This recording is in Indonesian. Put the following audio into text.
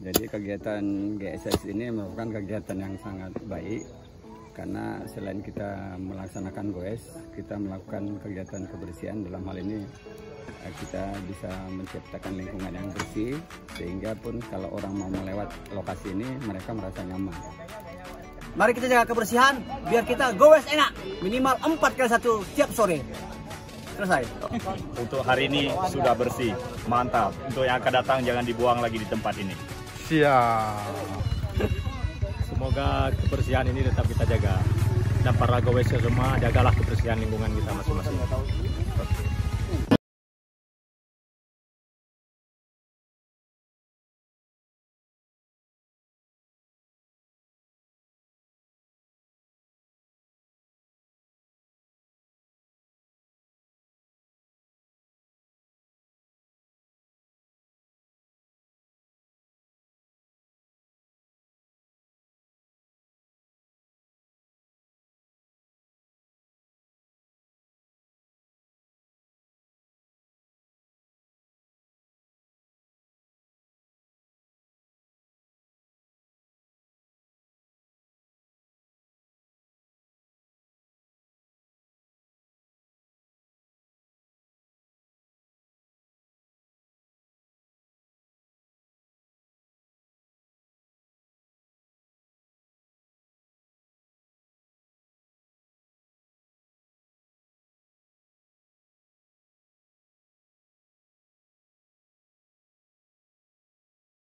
Jadi kegiatan GSS ini merupakan kegiatan yang sangat baik karena selain kita melaksanakan goes, kita melakukan kegiatan kebersihan. Dalam hal ini kita bisa menciptakan lingkungan yang bersih sehingga pun kalau orang mau melewat lokasi ini mereka merasa nyaman. Mari kita jaga kebersihan biar kita goes enak, minimal 4x1 tiap sore. Selesai. Untuk hari ini sudah bersih, mantap. Untuk yang akan datang jangan dibuang lagi di tempat ini. Siap. Semoga kebersihan ini tetap kita jaga. Dan para goes semua jagalah kebersihan lingkungan kita masing-masing.